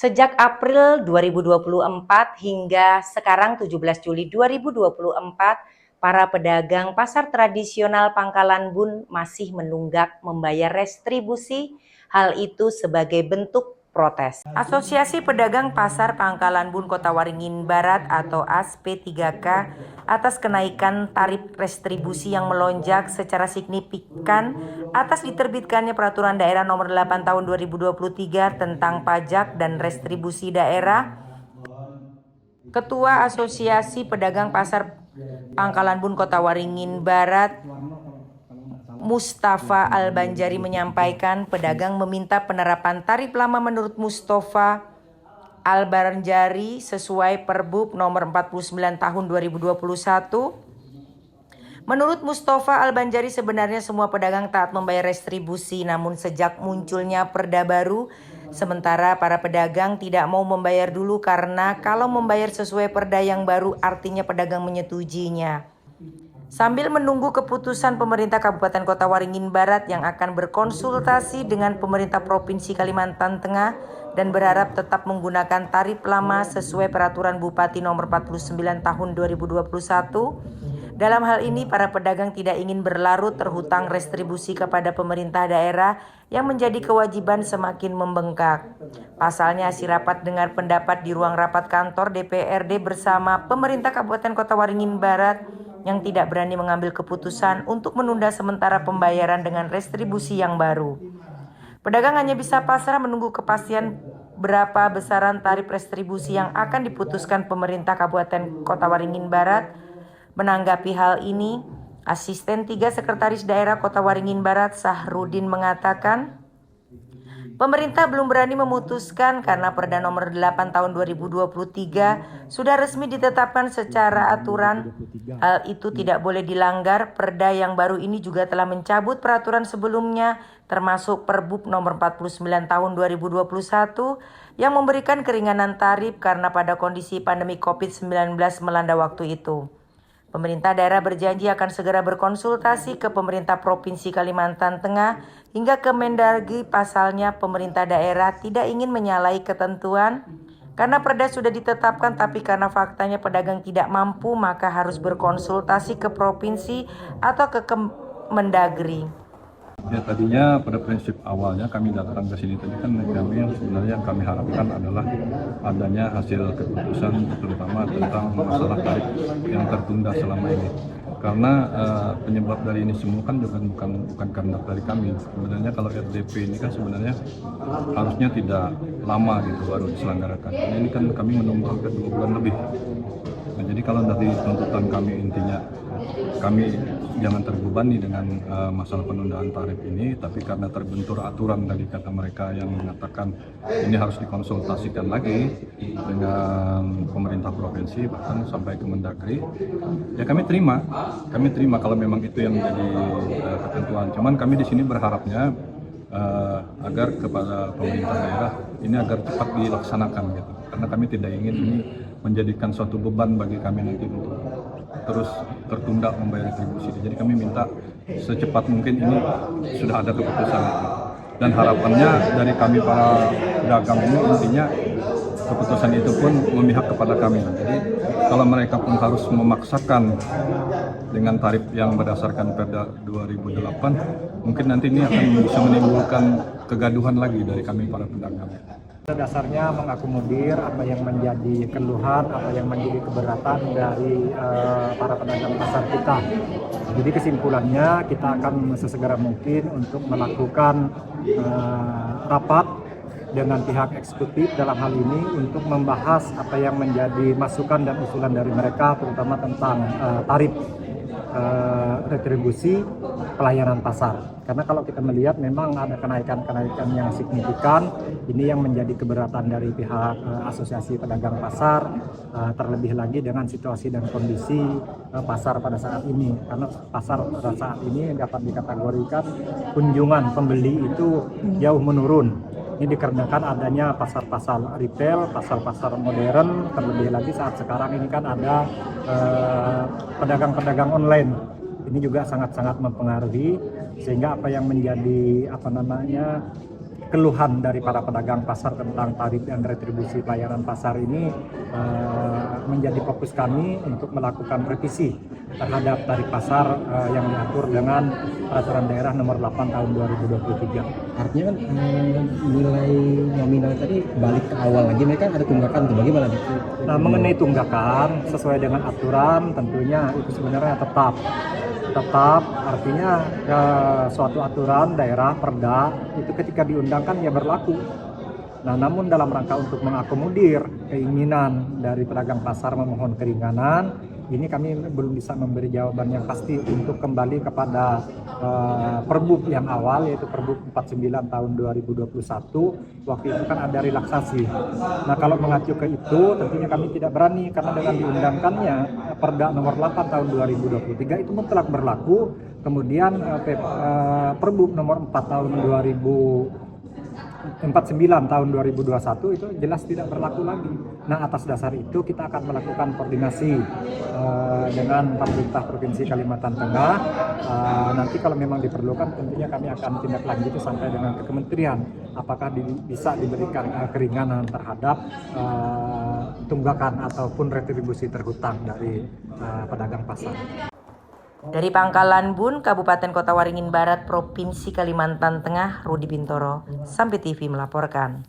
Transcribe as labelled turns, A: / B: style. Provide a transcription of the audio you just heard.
A: Sejak April 2024 hingga sekarang 17 Juli 2024, para pedagang pasar tradisional Pangkalan Bun masih menunggak membayar restribusi, hal itu sebagai bentuk protes. Asosiasi Pedagang Pasar Pangkalan Bun Kota Waringin Barat atau ASP3K atas kenaikan tarif restribusi yang melonjak secara signifikan atas diterbitkannya Peraturan Daerah Nomor 8 Tahun 2023 tentang pajak dan restribusi daerah. Ketua Asosiasi Pedagang Pasar Pangkalan Bun Kota Waringin Barat Mustafa Al-Banjari menyampaikan pedagang meminta penerapan tarif lama menurut Mustafa Al-Banjari sesuai Perbup nomor 49 tahun 2021. Menurut Mustafa Al-Banjari sebenarnya semua pedagang taat membayar restribusi, namun sejak munculnya perda baru, sementara para pedagang tidak mau membayar dulu karena kalau membayar sesuai perda yang baru artinya pedagang menyetujuinya. Sambil menunggu keputusan pemerintah Kabupaten Kota Waringin Barat yang akan berkonsultasi dengan pemerintah Provinsi Kalimantan Tengah dan berharap tetap menggunakan tarif lama sesuai Peraturan Bupati Nomor 49 Tahun 2021. Dalam hal ini, para pedagang tidak ingin berlarut terhutang restribusi kepada pemerintah daerah yang menjadi kewajiban semakin membengkak. Pasalnya, hasil rapat dengar pendapat di ruang rapat kantor DPRD bersama pemerintah Kabupaten Kota Waringin Barat yang tidak berani mengambil keputusan untuk menunda sementara pembayaran dengan restribusi yang baru. Pedagang hanya bisa pasrah menunggu kepastian berapa besaran tarif restribusi yang akan diputuskan pemerintah Kabupaten Kota Waringin Barat. Menanggapi hal ini, Asisten 3 Sekretaris Daerah Kota Waringin Barat Sahrudin mengatakan, pemerintah belum berani memutuskan karena Perda Nomor 8 Tahun 2023 sudah resmi ditetapkan secara aturan. Hal itu tidak boleh dilanggar. Perda yang baru ini juga telah mencabut peraturan sebelumnya, termasuk Perbup Nomor 49 Tahun 2021 yang memberikan keringanan tarif karena pada kondisi pandemi COVID-19 melanda waktu itu. Pemerintah daerah berjanji akan segera berkonsultasi ke pemerintah Provinsi Kalimantan Tengah hingga ke Mendagri. Pasalnya pemerintah daerah tidak ingin menyalahi ketentuan karena perda sudah ditetapkan, tapi karena faktanya pedagang tidak mampu maka harus berkonsultasi ke provinsi atau ke Mendagri.
B: Ya, tadinya pada prinsip awalnya kami datang ke sini tadi kan kami sebenarnya yang kami harapkan adalah adanya hasil keputusan terutama tentang masalah tarif yang tertunda selama ini. Karena penyebab dari ini semua kan bukan kehendak dari kami. Sebenarnya kalau RDP ini kan sebenarnya harusnya tidak lama gitu baru diselenggarakan. Ini kan kami menunggu hampir 2 bulan lebih. Nah, jadi kalau dari tuntutan kami intinya kami jangan terbebani dengan masalah penundaan tarif ini, tapi karena terbentur aturan dari kata mereka yang mengatakan ini harus dikonsultasikan lagi dengan pemerintah provinsi bahkan sampai ke Mendagri, ya kami terima kalau memang itu yang menjadi ketentuan. Cuman kami di sini berharapnya agar kepada pemerintah daerah ini agar cepat dilaksanakan gitu, karena kami tidak ingin ini menjadikan suatu beban bagi kami nanti untuk terus tertunda membayar retribusi. Jadi kami minta secepat mungkin ini sudah ada keputusan itu. Dan harapannya dari kami para pedagang ini intinya keputusan itu pun memihak kepada kami. Jadi kalau mereka pun harus memaksakan dengan tarif yang berdasarkan Perda 2008, mungkin nanti ini akan bisa menimbulkan kegaduhan lagi dari kami para pedagang.
C: Dasarnya mengakomodir apa yang menjadi keluhan, apa yang menjadi keberatan dari para pedagang pasar kita. Jadi kesimpulannya kita akan sesegera mungkin untuk melakukan rapat dengan pihak eksekutif dalam hal ini untuk membahas apa yang menjadi masukan dan usulan dari mereka, terutama tentang tarif retribusi pelayanan pasar. Karena kalau kita melihat memang ada kenaikan yang signifikan, ini yang menjadi keberatan dari pihak Asosiasi Pedagang Pasar, terlebih lagi dengan situasi dan kondisi pasar pada saat ini. Karena pasar pada saat ini dapat dikategorikan kunjungan pembeli itu jauh menurun. Ini dikarenakan adanya pasar-pasar retail, pasar-pasar modern, terlebih lagi saat sekarang ini kan ada pedagang-pedagang online. Ini juga sangat-sangat mempengaruhi, sehingga apa yang menjadi keluhan dari para pedagang pasar tentang tarif dan retribusi pelayanan pasar ini menjadi fokus kami untuk melakukan revisi terhadap tarif pasar yang diatur dengan Peraturan Daerah Nomor 8 Tahun 2023.
D: Artinya kan nilai nominal tadi balik ke awal lagi, mereka ada tunggakan tuh, bagaimana?
C: Nah, mengenai tunggakan sesuai dengan aturan tentunya itu sebenarnya tetap artinya suatu aturan daerah perda itu ketika diundangkan ya berlaku. Nah, namun dalam rangka untuk mengakomodir keinginan dari pedagang pasar memohon keringanan, ini kami belum bisa memberi jawaban yang pasti untuk kembali kepada Perbub yang awal, yaitu Perbub 49 tahun 2021. Waktu itu kan ada relaksasi. Nah, kalau mengacu ke itu tentunya kami tidak berani, karena dengan diundangkannya Perda nomor 8 tahun 2023 itu mutlak berlaku. Kemudian Perbub nomor 4 tahun 49 tahun 2021 itu jelas tidak berlaku lagi. Nah, atas dasar itu kita akan melakukan koordinasi dengan pemerintah Provinsi Kalimantan Tengah. Nanti kalau memang diperlukan tentunya kami akan tindak lanjuti sampai dengan ke kementerian apakah bisa diberikan keringanan terhadap tunggakan ataupun retribusi terhutang dari pedagang pasar.
A: Dari Pangkalan Bun, Kabupaten Kota Waringin Barat, Provinsi Kalimantan Tengah, Rudi Bintoro, Sampai TV melaporkan.